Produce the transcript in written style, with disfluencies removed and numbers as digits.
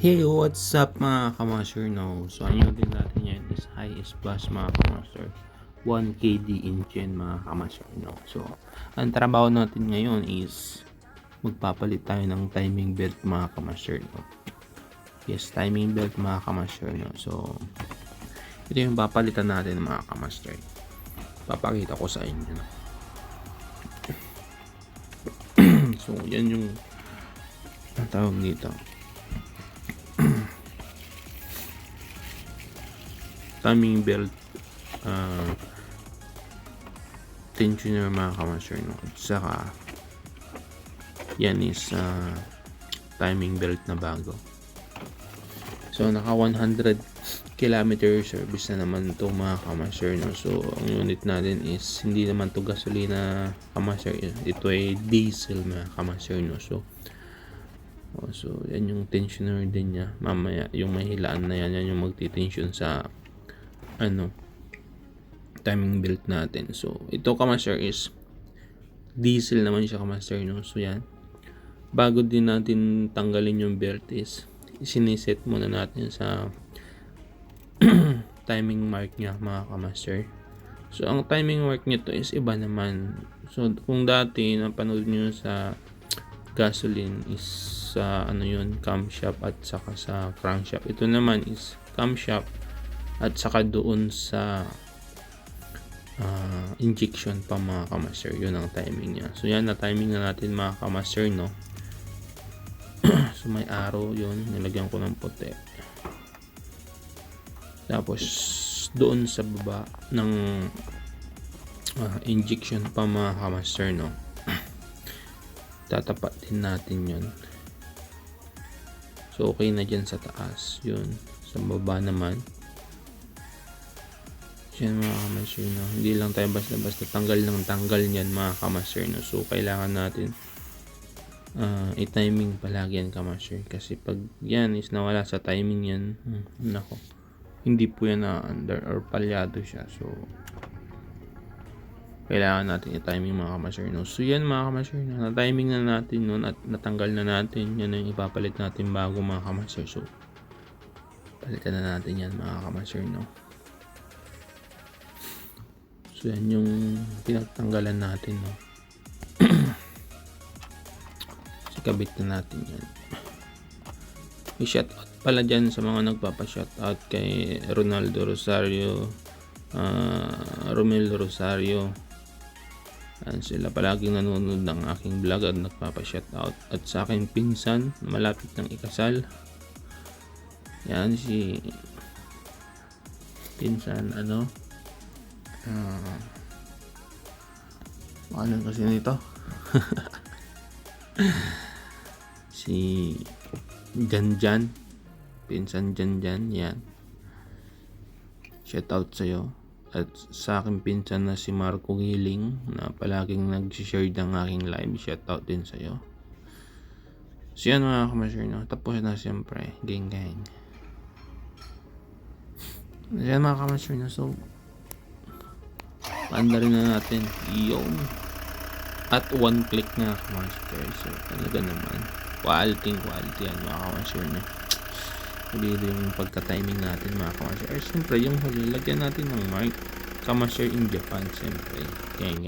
Hey, what's up mga kamaster? No? So, ang yun din natin yan is highest plus mga kamaster. 1KD in chain mga kamaster. No? So, ang trabaho natin ngayon is magpapalit tayo ng timing belt mga kamaster. No? Yes, timing belt mga kamaster. No? So, ito yung papalitan natin mga kamaster. Papakita ko sa inyo. No? So, yan yung ang tawag dito. Timing belt tensioner mga kamaster, no? Saka yan is timing belt na bago. So naka 100 kilometer service na naman to mga kamaster, no? So ang unit natin is hindi naman to gasolina kamaster, ito ay diesel mga kamaster, no? So yan yung tensioner din niya. Mamaya yung mahilaan na yan yung magti-tension sa timing belt natin. So ito kamaster is diesel naman siya kamaster, no? So yan, bago din natin tanggalin yung belt is siniset muna natin sa timing mark niya mga kamaster. So ang timing mark nito is iba naman. So kung dati napanood nyo sa gasoline is sa camshaft at saka sa crankshaft, ito naman is camshaft at saka doon sa injection pa mga kamaster. Yun ang timing niya. So yan, na timing na natin mga kamaster, no? So may arrow yun, nilagyan ko ng puti. Tapos doon sa baba ng injection pa mga kamaster, no? Tatapat din natin yun. So okay na dyan sa taas. Yun, sa baba naman yan mga kamaster, no? Hindi lang tayo basta tanggal yan mga kamaster, no? So kailangan natin i-timing palagi yan kamaster, kasi pag yan is nawala sa timing yan, nako, hindi po yan na under or palyado siya. So kailangan natin i-timing mga kamaster, no? So yan mga kamaster, no? Na-timing na natin nun at natanggal na natin. Yan ang ipapalit natin bago mga kamaster. So palitan na natin yan mga kamaster, no? So yan yung pinagtanggalan natin, no? So kabit na natin yan. I-shoutout pala dyan sa mga nagpapa-shoutout kay Ronaldo Rosario, Romel Rosario. And sila palaging nanonood ng aking vlog at nagpapa-shoutout. At sa aking pinsan, malapit ng ikasal. Yan si pinsan ano kasi nito si Janjan, pinsan Janjan. Yan, shout out sa'yo. At sa akin pinsan na si Marco Giling na palaging nag-share ng aking live, shout out din sa'yo. So yan mga kamaster, no? Tapos na siyempre, gang. Yan mga kamaster, no? So paanda rin na natin yung at one click na kamaster. So talaga naman quality yan mga kamaster, no? Hindi yung pagka-timing natin mga kamaster. Siyempre yung huli, lagyan natin ng mark kamaster in Japan, siyempre. Kaya